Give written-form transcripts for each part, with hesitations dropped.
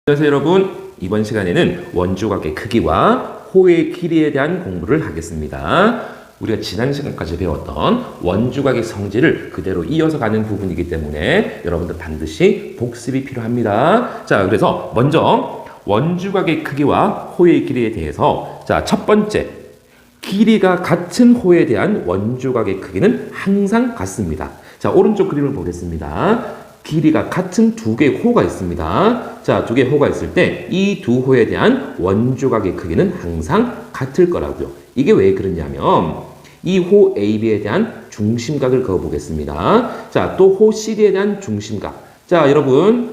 안녕하세요 여러분. 이번 시간에는 원주각의 크기와 호의 길이에 대한 공부를 하겠습니다. 우리가 지난 시간까지 배웠던 원주각의 성질을 그대로 이어서 가는 부분이기 때문에 여러분들 반드시 복습이 필요합니다. 자, 그래서 먼저 원주각의 크기와 호의 길이에 대해서 첫 번째, 길이가 같은 호에 대한 원주각의 크기는 항상 같습니다. 자, 오른쪽 그림을 보겠습니다. 길이가 같은 두 개의 호가 있습니다. 자, 두 개의 호가 있을 때 이 두 호에 대한 원주각의 크기는 항상 같을 거라고요. 이게 왜 그러냐면 이 호 AB에 대한 중심각을 그어보겠습니다. 자, 또 호 CD에 대한 중심각. 자, 여러분,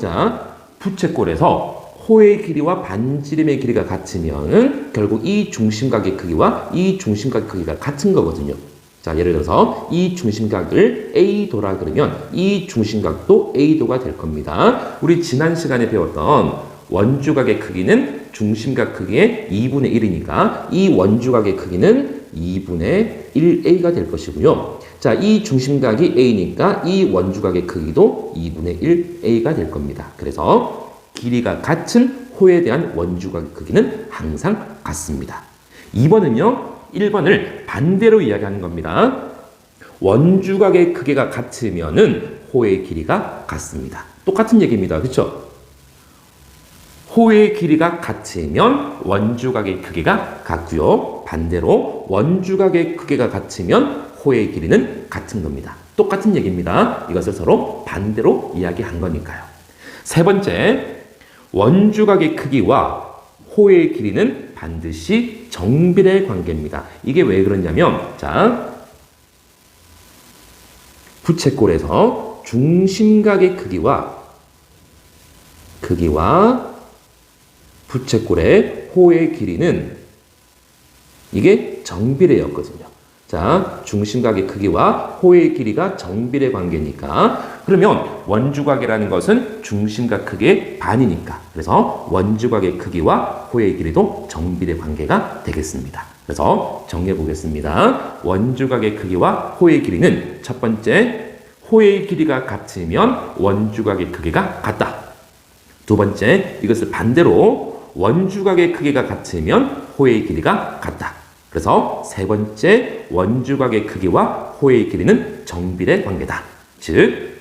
부채꼴에서 호의 길이와 반지름의 길이가 같으면 결국 이 중심각의 크기와 이 중심각 크기가 같은 거거든요. 자, 예를 들어서 이 중심각을 A도라 그러면 이 중심각도 A도가 될 겁니다. 우리 지난 시간에 배웠던 원주각의 크기는 중심각 크기의 2분의 1이니까 이 원주각의 크기는 2분의 1A가 될 것이고요. 자, 이 중심각이 A니까 이 원주각의 크기도 2분의 1A가 될 겁니다. 그래서 길이가 같은 호에 대한 원주각의 크기는 항상 같습니다. 2번은요. 1번을 반대로 이야기하는 겁니다. 원주각의 크기가 같으면은 호의 길이가 같습니다. 똑같은 얘기입니다. 그렇죠? 호의 길이가 같으면 원주각의 크기가 같고요. 반대로 원주각의 크기가 같으면 호의 길이는 같은 겁니다. 똑같은 얘기입니다. 이것을 서로 반대로 이야기한 거니까요. 세 번째, 원주각의 크기와 호의 길이는 반드시 정비례 관계입니다. 이게 왜 그러냐면, 부채꼴에서 중심각의 크기와 부채꼴의 호의 길이는 이게 정비례였거든요. 자, 중심각의 크기와 호의 길이가 정비례 관계니까, 그러면 원주각이라는 것은 중심각 크기의 반이니까, 그래서 원주각의 크기와 호의 길이도 정비례 관계가 되겠습니다. 그래서 정리해 보겠습니다. 원주각의 크기와 호의 길이는 첫 번째, 호의 길이가 같으면 원주각의 크기가 같다. 두 번째, 이것을 반대로 원주각의 크기가 같으면 호의 길이가 같다. 그래서 세 번째, 원주각의 크기와 호의 길이는 정비례 관계다. 즉,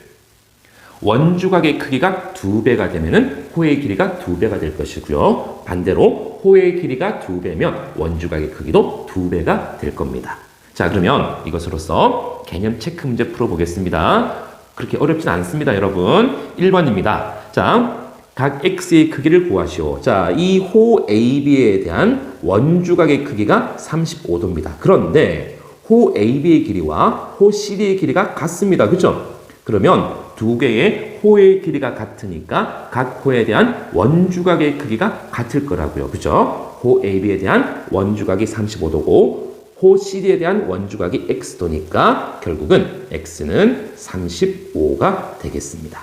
원주각의 크기가 2배가 되면 호의 길이가 2배가 될 것이고요. 반대로 호의 길이가 2배면 원주각의 크기도 2배가 될 겁니다. 자, 그러면 이것으로써 개념 체크 문제 풀어보겠습니다. 그렇게 어렵진 않습니다, 여러분. 1번입니다. 자, 각 x의 크기를 구하시오. 자, 이 호 AB에 대한 원주각의 크기가 35도입니다. 그런데 호 AB의 길이와 호 CD의 길이가 같습니다. 그렇죠? 그러면 두 개의 호의 길이가 같으니까 각 호에 대한 원주각의 크기가 같을 거라고요. 그렇죠? 호 AB에 대한 원주각이 35도고 호 CD에 대한 원주각이 x도니까 결국은 x는 35가 되겠습니다.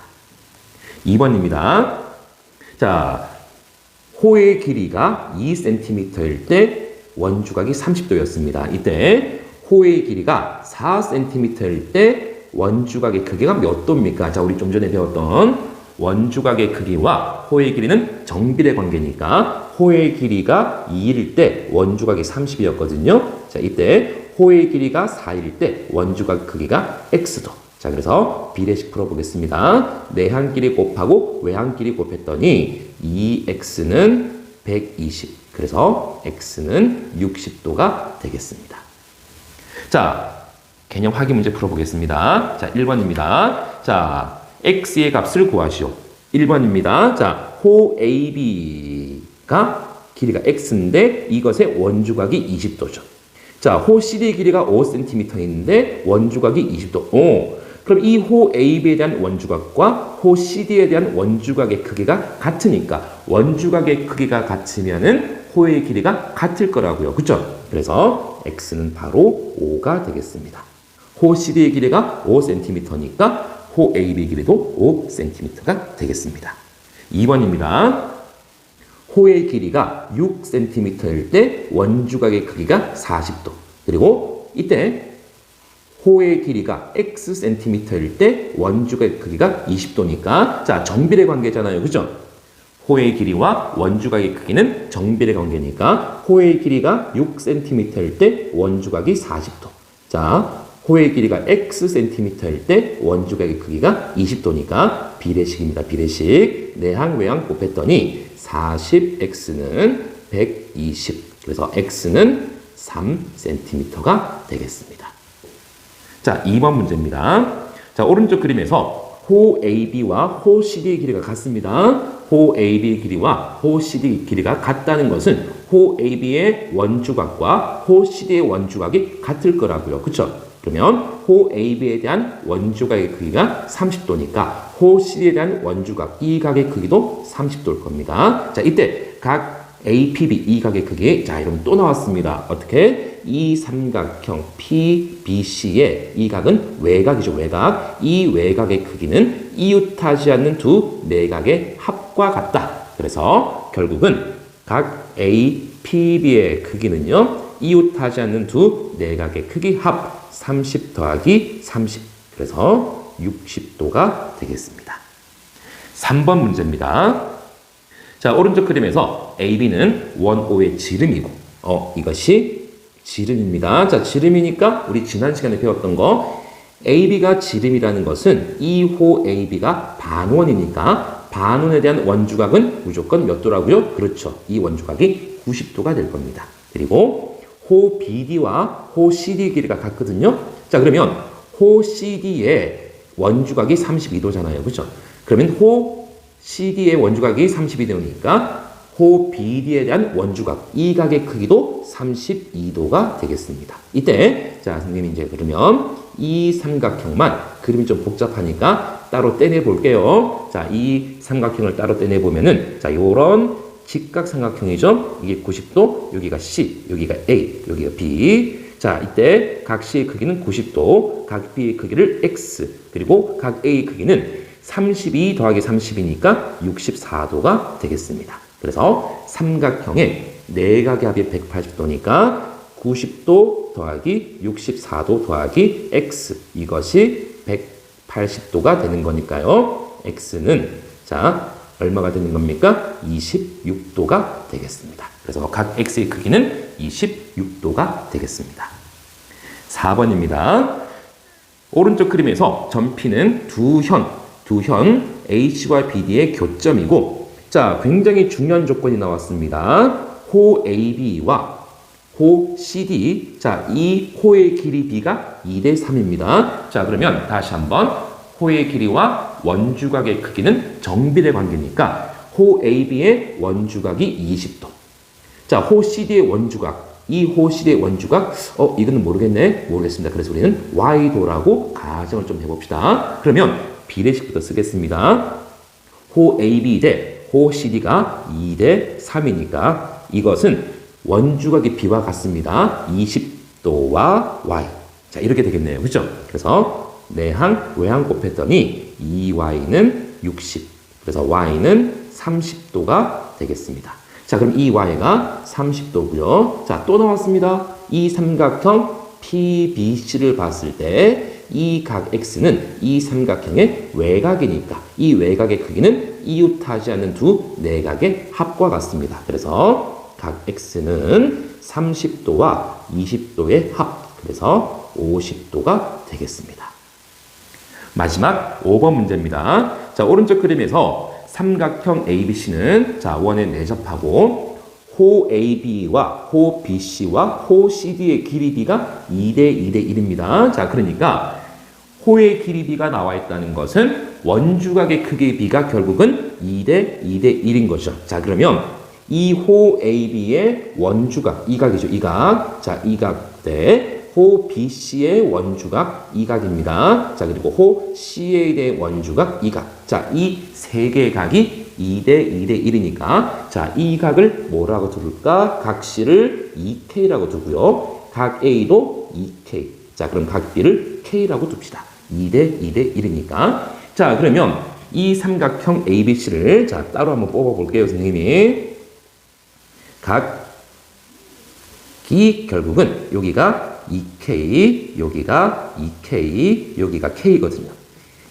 2번입니다. 자, 호의 길이가 2cm일 때 원주각이 30도였습니다. 이때 호의 길이가 4cm일 때 원주각의 크기가 몇 도입니까? 자, 우리 좀 전에 배웠던 원주각의 크기와 호의 길이는 정비례 관계니까 호의 길이가 2일 때 원주각이 30이었거든요. 자, 이때 호의 길이가 4일 때 원주각 크기가 x도. 자, 그래서 비례식 풀어보겠습니다. 내한끼리 곱하고 외한끼리 곱했더니 2x는 120. 그래서 x는 60도가 되겠습니다. 자, 개념 확인 문제 풀어보겠습니다. 자, 1번입니다. 자, x의 값을 구하시오. 1번입니다. 자, 호 AB가 길이가 x인데 이것의 원주각이 20도죠. 자, 호 CD의 길이가 5cm인데 원주각이 20도. 그럼 이 호 AB에 대한 원주각과 호 CD에 대한 원주각의 크기가 같으니까 원주각의 크기가 같으면은 호의 길이가 같을 거라고요. 그렇죠? 그래서 x는 바로 5가 되겠습니다. 호 CD의 길이가 5cm니까 호 AB 길이도 5cm가 되겠습니다. 2번입니다. 호의 길이가 6cm일 때 원주각의 크기가 40도. 그리고 이때 호의 길이가 xcm일 때 원주각의 크기가 20도니까 자, 정비례 관계잖아요. 그죠? 호의 길이와 원주각의 크기는 정비례 관계니까 호의 길이가 6cm일 때 원주각이 40도. 자, 호의 길이가 xcm일 때 원주각의 크기가 20도니까 비례식입니다. 비례식. 내항 외항 곱했더니 40x는 120. 그래서 x는 3cm가 되겠습니다. 자, 2번 문제입니다. 자, 오른쪽 그림에서 호 AB와 호 CD의 길이가 같습니다. 호 AB 길이와 호 CD 길이가 같다는 것은 호 AB의 원주각과 호 CD의 원주각이 같을 거라고요. 그쵸? 그러면 호 AB에 대한 원주각의 크기가 30도니까 호 CD에 대한 원주각 이 각의 크기도 30도일 겁니다. 자, 이때 각 APB 이 각의 크기, 자, 이러면 또 나왔습니다. 어떻게? 이 삼각형 PBC의 이 각은 외각이죠. 외각. 이 외각의 크기는 이웃하지 않는 두 내각의 합과 같다. 그래서 결국은 각 APB의 크기는요, 이웃하지 않는 두 내각의 크기 합 30 더하기 30. 그래서 60도가 되겠습니다. 3번 문제입니다. 자, 오른쪽 그림에서 AB는 원O의 지름이고, 이것이 지름입니다. 자, 지름이니까 우리 지난 시간에 배웠던 거, AB가 지름이라는 것은 이 호 AB가 반원이니까 반원에 대한 원주각은 무조건 몇 도라고요? 그렇죠. 이 원주각이 90도가 될 겁니다. 그리고 호 BD와 호 CD 길이가 같거든요. 자, 그러면 호 CD의 원주각이 32도잖아요. 그렇죠? 그러면 호 CD의 원주각이 32도니까 호 BD에 대한 원주각 이 각의 크기도 32도가 되겠습니다. 이때 자, 선생님이 이제 그러면 이 삼각형만 그림이 좀 복잡하니까 따로 떼내 볼게요. 자, 이 삼각형을 따로 떼내 보면은 자, 요런 직각 삼각형이죠. 이게 90도, 여기가 C, 여기가 A, 여기가 B. 자, 이때 각 C의 크기는 90도, 각 B의 크기를 X, 그리고 각 A의 크기는 32 더하기 30이니까 64도가 되겠습니다. 그래서 삼각형의 내각의 합이 180도니까 90도 더하기 64도 더하기 X, 이것이 180도가 되는 거니까요. X는 자, 얼마가 되는 겁니까? 26도가 되겠습니다. 그래서 각 X의 크기는 26도가 되겠습니다. 4번입니다. 오른쪽 그림에서 점P는 두 현 H와 BD의 교점이고, 자, 굉장히 중요한 조건이 나왔습니다. 호 AB와 호 CD, 자, 이 호의 길이 B가 2대 3입니다. 자, 그러면 다시 한번 호의 길이와 원주각의 크기는 정비례 관계니까 호 AB의 원주각이 20도. 자, 호 CD의 원주각, 이 호 CD의 원주각, 이거는 모르겠네. 모르겠습니다. 그래서 우리는 Y도라고 가정을 좀 해봅시다. 그러면 비례식부터 쓰겠습니다. 호 AB 대 호 CD가 2대 3이니까 이것은 원주각이 B와 같습니다. 20도와 Y. 자, 이렇게 되겠네요. 그죠? 그래서 내항, 외항 곱했더니 2Y는 60. 그래서 Y는 30도가 되겠습니다. 자, 그럼 이 Y가 30도고요. 자, 또 나왔습니다. 이 삼각형 PBC를 봤을 때 이 각 X는 이 삼각형의 외각이니까 이 외각의 크기는 이웃하지 않는 두 내각의 합과 같습니다. 그래서 각 X는 30도와 20도의 합, 그래서 50도가 되겠습니다. 마지막 5번 문제입니다. 자, 오른쪽 그림에서 삼각형 ABC는 자, 원에 내접하고 호 AB와 호 BC와 호 CD의 길이 B가 2대 2대 1입니다. 자, 그러니까 호의 길이 B가 나와 있다는 것은 원주각의 크기 B가 결국은 2대 2대 1인 거죠. 자, 그러면 이 호 AB의 원주각, 이 각이죠. 이 각. 자, 이 각 대 호 BC의 원주각, 이 각입니다. 자, 그리고 호 CA에 대한 원주각, 이 각. 자, 이 세 개의 각이 2대 2대 1이니까 자, 이 각을 뭐라고 두를까? 각 C를 2K라고 두고요. 각 A도 2K. 자, 그럼 각 B를 K라고 둡시다. 2대 2대 1이니까. 자, 그러면 이 삼각형 ABC를 자, 따로 한번 뽑아 볼게요, 선생님이. 각이 결국은 여기가 2K, 여기가 2K, 여기가 K거든요.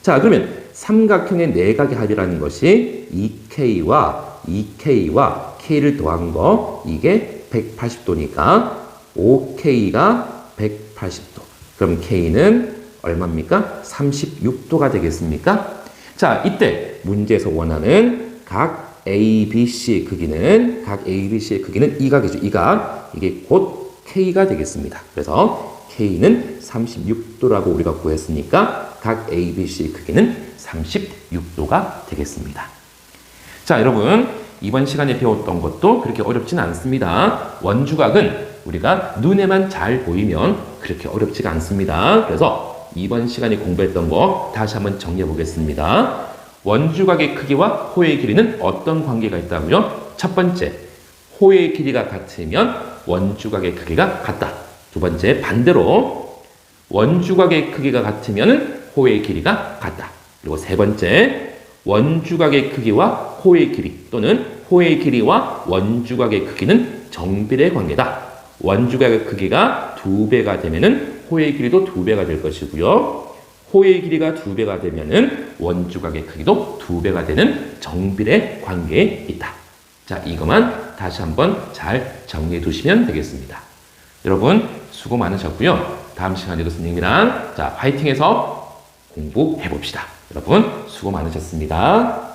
자, 그러면 삼각형의 내각의 합이라는 것이 2K와 2K와 K를 더한 거 이게 180도니까 5K가 180도. 그럼 K는 얼마입니까? 36도가 되겠습니까? 자, 이때 문제에서 원하는 각 A, B, C의 크기는 각 A, B, C의 크기는 이 각이죠. 이 각. 이게 곧 K가 되겠습니다. 그래서 K는 36도라고 우리가 구했으니까 각 A, B, C의 크기는 36도가 되겠습니다. 자, 여러분 이번 시간에 배웠던 것도 그렇게 어렵진 않습니다. 원주각은 우리가 눈에만 잘 보이면 그렇게 어렵지가 않습니다. 그래서 이번 시간에 공부했던 거 다시 한번 정리해 보겠습니다. 원주각의 크기와 호의 길이는 어떤 관계가 있다고요? 첫 번째, 호의 길이가 같으면 원주각의 크기가 같다. 두 번째, 반대로 원주각의 크기가 같으면 호의 길이가 같다. 그리고 세 번째, 원주각의 크기와 호의 길이 또는 호의 길이와 원주각의 크기는 정비례 관계다. 원주각의 크기가 2배가 되면은 호의 길이도 2배가 될 것이고요. 호의 길이가 2배가 되면은 원주각의 크기도 2배가 되는 정비례 관계에 있다. 자, 이것만 다시 한번 잘 정리해 두시면 되겠습니다. 여러분 수고 많으셨고요. 다음 시간에도 선생님이랑 자, 화이팅해서 공부해 봅시다. 여러분 수고 많으셨습니다.